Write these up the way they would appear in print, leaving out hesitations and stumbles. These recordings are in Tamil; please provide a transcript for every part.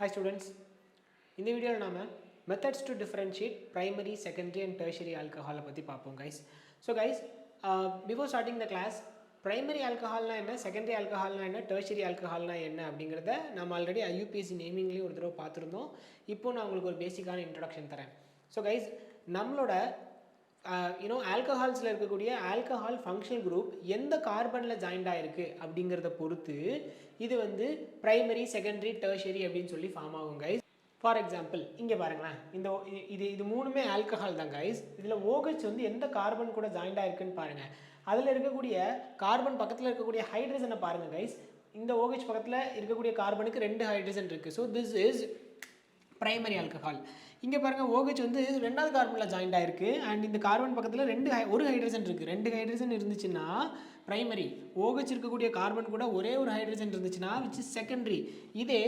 Hi students, இந்த வீடியோவில் நாம methods to differentiate primary, secondary and tertiary alcohol பற்றி பார்ப்போம் guys. So guys, before starting the class, primary alcoholனா என்ன, secondary alcoholனா என்ன, tertiary alcoholனா என்ன அப்படிங்கிறத நம்ம ஆல்ரெடி IUPAC நேமிங்லேயும் ஒரு தடவை பார்த்துருந்தோம். இப்போ நான் உங்களுக்கு ஒரு பேசிக்கான இன்ட்ரடக்ஷன் தரேன். ஸோ கைஸ், நம்மளோட ஆல்கஹால்ஸில் இருக்கக்கூடிய ஆல்கஹால் ஃபங்க்ஷனல் குரூப் எந்த கார்பனில் ஜாயிண்ட் ஆகிருக்கு அப்படிங்கிறத பொறுத்து இது வந்து ப்ரைமரி, செகண்டரி, டெர்ஷரி அப்படின்னு சொல்லி ஃபார்ம் ஆகும் கைஸ். ஃபார் எக்ஸாம்பிள் இங்கே பாருங்களேன், இது மூணுமே ஆல்கஹால் தான் கைஸ். இதில் OH வந்து எந்த கார்பன் கூட ஜாயிண்ட் ஆகிருக்குன்னு பாருங்கள். அதில் இருக்கக்கூடிய கார்பன் பக்கத்தில் இருக்கக்கூடிய ஹைட்ரஜனை பாருங்கள் கைஸ். இந்த OH பக்கத்தில் இருக்கக்கூடிய கார்பனுக்கு 2 ஹைட்ரஜன் இருக்குது. So this is primary alcohol. இங்கே பாருங்கள், OH வந்து 2வது கார்பனில் ஜாயிண்ட் ஆகிருக்கு அண்ட் இந்த கார்பன் பக்கத்தில் ஒரு ஹைட்ரஜன் இருக்குது. 2 ஹைட்ரஜன் இருந்துச்சுன்னா பிரைமரி. OH இருக்கக்கூடிய கார்பன் கூட ஒரே ஒரு ஹைட்ரஜன் இருந்துச்சுன்னா விச் இஸ் செகண்டரி. இதே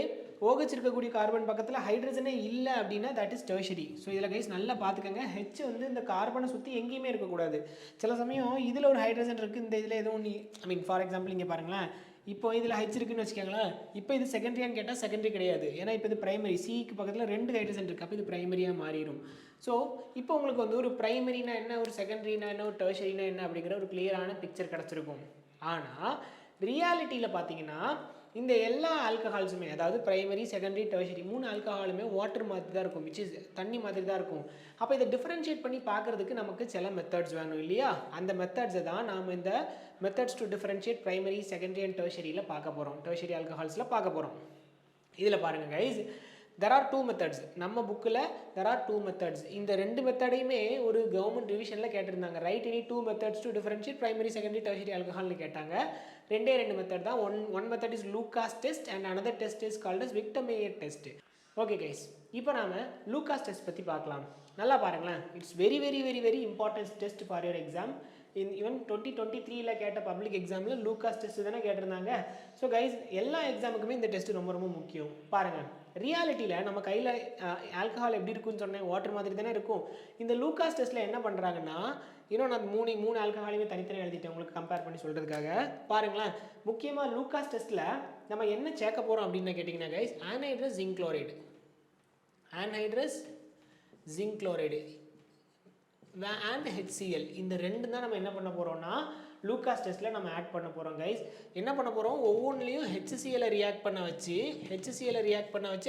OH இருக்கக்கூடிய கார்பன் பக்கத்தில் ஹைட்ரஜனே இல்லை அப்படின்னா தட் இஸ் டெர்ஷரி. ஸோ இதில் கைஸ் நல்லா பார்த்துக்கோங்க, H வந்து இந்த கார்பனை சுற்றி எங்கேயுமே இருக்கக்கூடாது. சில சமயம் இதில் ஒரு ஹைட்ரஜன் இருக்குது, இந்த இதில் எதுவும் ஃபார் எக்ஸாம்பிள் இங்கே பாருங்களேன், இப்போ இதில் H இருக்குன்னு வச்சுக்கோங்களேன். இப்போ இது செகண்டரியான்னு கேட்டால் செகண்டரி கிடையாது, ஏன்னா இப்போ இது பிரைமரி. சிக்கு பக்கத்தில் 2 ஹைட்ரஜன் இருக்குது, அப்போ இது பிரைமரியாக மாறிடும். ஸோ இப்போ உங்களுக்கு வந்து ஒரு பிரைமரினா என்ன, ஒரு செகண்டரினா என்ன, ஒரு டெர்ஷரினா என்ன அப்படிங்கிற ஒரு கிளியரான பிக்சர் கிடச்சிருக்கும். ஆனால் ரியாலிட்டியில் பார்த்தீங்கன்னா இந்த எல்லா ஆல்கஹால்ஸுமே, அதாவது பிரைமரி, செகண்டரி, டெர்ஷரி 3 ஆல்கஹாலுமே வாட்டர் மாதிரி தான் இருக்கும், விச் இஸ் தண்ணி மாதிரி தான் இருக்கும். அப்போ இதை டிஃப்ரென்ஷியேட் பண்ணி பார்க்குறதுக்கு நமக்கு சில மெத்தட்ஸ் வேணும் இல்லையா? அந்த மெத்தட்ஸை தான் நாம் இந்த methods to differentiate primary, secondary and டெர்ஷரியில் பார்க்க போகிறோம், டெர்ஷரி ஆல்கஹால்ஸில் பார்க்க போகிறோம். இதில் பாருங்கள் கைஸ், there are 2 methods. நம்ம புக்கில் there are 2 methods. இந்த 2 மெத்தடையுமே ஒரு கவர்மெண்ட் ரிவிஷனில் கேட்டிருந்தாங்க. Right any 2 methods to differentiate primary, secondary, tertiary alcoholனு கேட்டாங்க. 2 மெத்தட் தான். one method is Lucas test and another test is called as Victor-Meyer test. Okay guys, இப்போ நாம் லூகாஸ் டெஸ்ட் பற்றி பார்க்கலாம். நல்லா பாருங்களேன், it's very very very very important test for your exam. Even 2023 கேட்ட பப்ளிக் எக்ஸாமில் லூகாஸ் டெஸ்ட் தானே கேட்டிருந்தாங்க. ஸோ கைஸ், எல்லா எக்ஸாமுக்குமே இந்த டெஸ்ட் ரொம்ப ரொம்ப முக்கியம். பாருங்கள், ரியாலிட்டியில் நம்ம கையில் ஆல்கஹால் எப்படி இருக்குன்னு சொன்னேன், வாட்டர் மாதிரி தானே இருக்கும். இந்த லூகாஸ் டெஸ்ட்டில் என்ன பண்ணுறாங்கன்னா, நான் மூணு ஆல்கஹாலையுமே தனித்தனி எழுதிட்டேன் உங்களுக்கு கம்பேர் பண்ணி சொல்கிறதுக்காக. பாருங்களேன், முக்கியமாக லூகாஸ் டெஸ்ட்டில் நம்ம என்ன சேர்க்க போகிறோம் அப்படின்னு கேட்டிங்கன்னா guys, anhydrous zinc chloride, anhydrous zinc chloride and HCl, இந்த 2 தான் நம்ம என்ன பண்ண போகிறோம்னா லூகாஸ் டெஸ்ட்டில் நம்ம ஆட் பண்ண போகிறோம் கைஸ். என்ன பண்ண போகிறோம், ஒவ்வொன்றிலையும் HCl ரியாக்ட் பண்ண வச்சு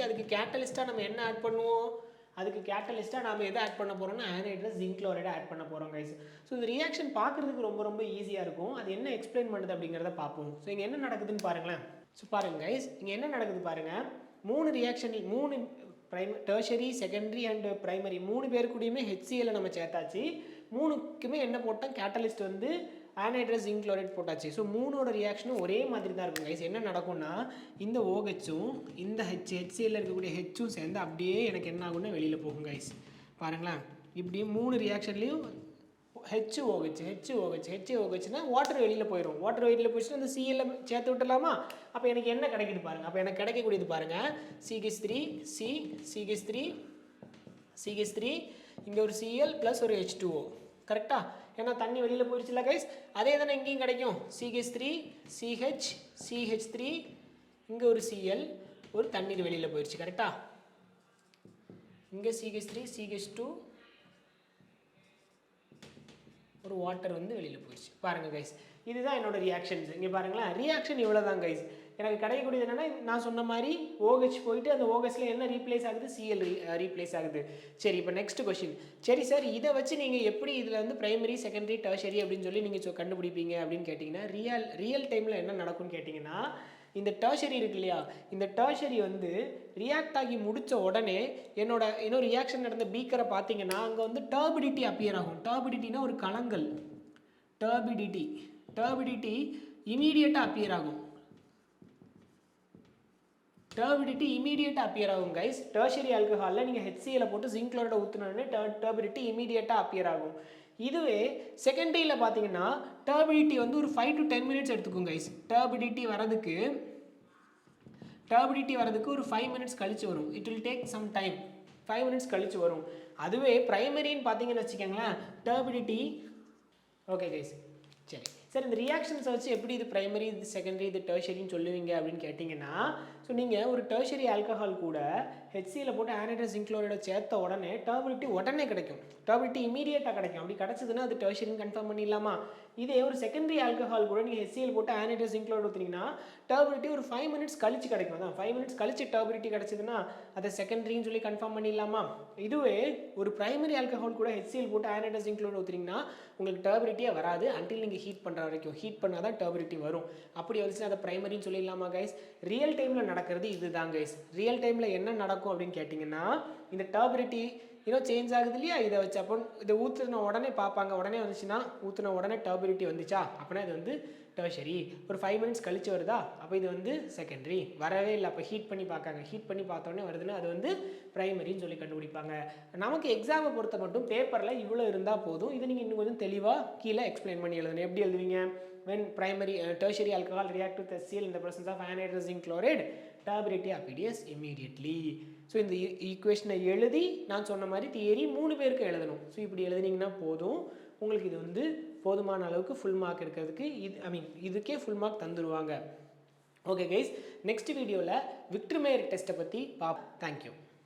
அதுக்கு கேட்டலிஸ்ட்டாக நம்ம என்ன ஆட் பண்ணுவோம், அதுக்கு கேட்டலிஸ்ட்டாக நம்ம எதை ஆட் பண்ண போகிறோம்னா ஆன்ஹைட்ரஸ் ஜிங்க் குளோரைடை ஆட் பண்ண போகிறோம் கைஸ். ஸோ இந்த ரியாக்ஷன் பார்க்குறதுக்கு ரொம்ப ரொம்ப ஈஸியாக இருக்கும். அது என்ன எக்ஸ்பிளைன் பண்ணுது அப்படிங்கிறத பார்ப்போம். ஸோ இங்கே என்ன நடக்குதுன்னு பாருங்களேன். ஸோ பாருங்கள் கைஸ், இங்கே என்ன நடக்குது பாருங்கள், 3 reaction, 3 tertiary, secondary and primary 3 பேருக்கூடையுமே HCl நம்ம சேர்த்தாச்சு. 3க்குமே என்ன போட்டால் கேட்டலிஸ்ட் வந்து ஆன்ஹைட்ரஸ் ஜிங்க் குளோரைட் போட்டாச்சு. ஸோ 3ஓட ரியாக்ஷனும் ஒரே மாதிரி தான் இருக்கும் கைஸ். என்ன நடக்கும்னா, இந்த OHும் இந்த HCl இருக்கக்கூடிய Hயும் சேர்ந்து அப்படியே எனக்கு என்ன ஆகும்னா வெளியில் போகும் கைஸ். பாருங்களேன், இப்படி 3 ரியாக்ஷன்லேயும் HOHனா வாட்டர் வெளியில் போயிடும். வாட்டர் வெளியில் போயிடுச்சுன்னா அந்த CL சேர்த்து விட்டுலாமா? அப்போ எனக்கு என்ன கிடைக்குது பாருங்கள். அப்போ எனக்கு கிடைக்கக்கூடியது பாருங்கள், CH3, CH3, இங்கே ஒரு Cl ப்ளஸ் ஒரு H2O. கரெக்டாக? ஏன்னா தண்ணி வெளியில் போயிடுச்சுல கைஸ். அதே தானே இங்கேயும் கிடைக்கும், CH3, CH3, இங்கே ஒரு Cl, ஒரு தண்ணீர் வெளியில் போயிடுச்சு. கரெக்டாக? இங்கே CH3, CH2, ஒரு வாட்டர் வந்து வெளியில் போயிடுச்சு. பாருங்கள் கைஸ், இதுதான் என்னோட ரியாக்ஷன்ஸ். இங்கே பாருங்களேன், ரியாக்ஷன் இவ்வளோ தான் கைஸ். எனக்கு கிடைக்கக்கூடியது என்னென்னா, நான் சொன்ன மாதிரி OH போயிட்டு அந்த OHல என்ன ரீப்ளேஸ் ஆகுது, Cl ரீப்ளேஸ் ஆகுது. சரி, இப்போ நெக்ஸ்ட் கொஸ்டின். சரி சார், இதை வச்சு நீங்கள் எப்படி இதில் வந்து பிரைமரி, செகண்டரி, டெர்ஷரி அப்படின்னு சொல்லி நீங்கள் கண்டுபிடிப்பீங்க அப்படின்னு கேட்டிங்கன்னா, ரியல் டைமில் என்ன நடக்கும்னு கேட்டிங்கன்னா, இந்த டெர்ஷரி இருக்கு இல்லையா, இந்த டெர்ஷரி வந்து ரியாக்ட் ஆகி முடித்த உடனே இன்னொரு ரியாக்ஷன் நடந்த பீக்கரை பார்த்தீங்கன்னா அங்கே வந்து டர்பிடிட்டி அப்பியர் ஆகும். டர்பிடிட்டினா ஒரு கலங்கல், டர்பிடிட்டி இமீடியட்டாக அப்பியர் ஆகும். கைஸ். டெர்ஷரி ஆல்கஹாலில் நீங்கள் HCl போட்டு ஜிங்க் குளோரைடை ஊற்றினோடனே டர்பிடிட்டி இமீடியட்டாக அப்பியர் ஆகும். இதுவே செகண்டரியில் பார்த்தீங்கன்னா டர்பிடிட்டி வந்து ஒரு 5 to 10 minutes எடுத்துக்கும் கைஸ். டர்பிடிட்டி வரதுக்கு ஒரு 5 minutes கழிச்சு வரும். It will take some time, 5 minutes கழிச்சு வரும். அதுவே பிரைமரின்னு பார்த்தீங்கன்னு வச்சுக்கோங்களேன், டர்பிடிட்டி. ஓகே கைஸ், சரி சார், இந்த ரியாக்ஷன்ஸை வச்சு எப்படி இது பிரைமரி, இது செகண்டரி, இது டெர்ஷரின்னு சொல்லுவீங்க அப்படின்னு கேட்டிங்கன்னா, ஸோ நீங்கள் ஒரு டெர்ஷரி ஆல்கஹால் கூட ஹெச்சியில் போட்டு ஆனைட்ரஸ் ஜிங்க் குளோரைடை சேர்த்த உடனே டர்பிலிட்டி உடனே கிடைக்கும், டர்பிலிட்டி இமீடியட்டாக கிடைக்கும். அப்படி கிடச்சிதுன்னா அது டெர்ஷரின்னு கன்ஃபார்ம் பண்ணிடலாமா? இதே ஒரு செகண்டரி ஆல்கஹால் கூட நீங்கள் ஹெச்சிஎல் போட்டு ஆனைட்ரஸ் ஜிங்க் குளோரைடு ஊற்றினீங்கன்னா டர்பிலிட்டி ஒரு 5 மினிட்ஸ் கழிச்சு கிடைக்கும். அதான் 5 மினிட்ஸ் கழிச்சு டர்பிலிட்டி கிடச்சிதுன்னா அதை செகண்டரின்னு சொல்லி கன்ஃபார்ம் பண்ணிடலாமா? இதுவே ஒரு பிரைமரி ஆல்கஹால் கூட ஹெச்சிஎல் போட்டு ஆனைட்ரஸ் ஜிங்க் குளோரைடு ஊற்றினீங்கன்னா உங்களுக்கு டர்பிலிட்டியே வராது அன்டில் நீங்கள் ஹீட் பண்ணுற வரைக்கும். ஹீட் பண்ணால் தான் டர்பிலிட்டி வரும். அப்படி வந்துச்சுன்னா அதை பிரைமரின்னு சொல்லிடலாமா கைஸ்? ரியல் டைமில் நடக்கிறது இதுதான் கைஸ். ரியல் டைமில் என்ன நடக்கும் அப்படின்னு கேட்டிங்கன்னா, இந்த டர்பிலிட்டி சேஞ்ச் ஆகுது இல்லையா, இதை வச்சு அப்போ இதை ஊற்றுன உடனே பார்ப்பாங்க, உடனே வந்துச்சுன்னா ஊற்றுன உடனே டர்பிலிட்டி வந்துச்சா அப்படின்னா இது வந்து டெர்ஷரி. ஒரு 5 மினிட்ஸ் கழிச்சு வருதா அப்போ இது வந்து செகண்டரி. வரவே இல்லை, அப்போ ஹீட் பண்ணி பார்க்காங்க, ஹீட் பண்ணி பார்த்தோன்னே வருதுன்னா அது வந்து பிரைமரின்னு சொல்லி கண்டுபிடிப்பாங்க. நமக்கு எக்ஸாமை பொறுத்த மட்டும் பேப்பரில் இவ்வளோ இருந்தால் போதும். இதை நீங்கள் இன்னும் கொஞ்சம் தெளிவாக கீழே எக்ஸ்பிளைன் பண்ணி எழுதணும். எப்படி எழுதுவீங்க? when primary tertiary alcohol react with HCl in the presence of anhydrous zinc chloride, turbidity appears immediately. So இந்த ஈக்குவேஷனை எழுதி நான் சொன்ன மாதிரி தியரி 3 பேருக்கு எழுதணும். ஸோ இப்படி எழுதினீங்கன்னா போதும், உங்களுக்கு இது வந்து போதுமான அளவுக்கு ஃபுல் மார்க் எடுக்கிறதுக்கு இதுக்கே ஃபுல் மார்க் தந்துடுவாங்க. ஓகே கைஸ், நெக்ஸ்ட் வீடியோவில் விக்டர்மேயர் டெஸ்ட்டை பற்றி பார்ப்போம். தேங்க்யூ.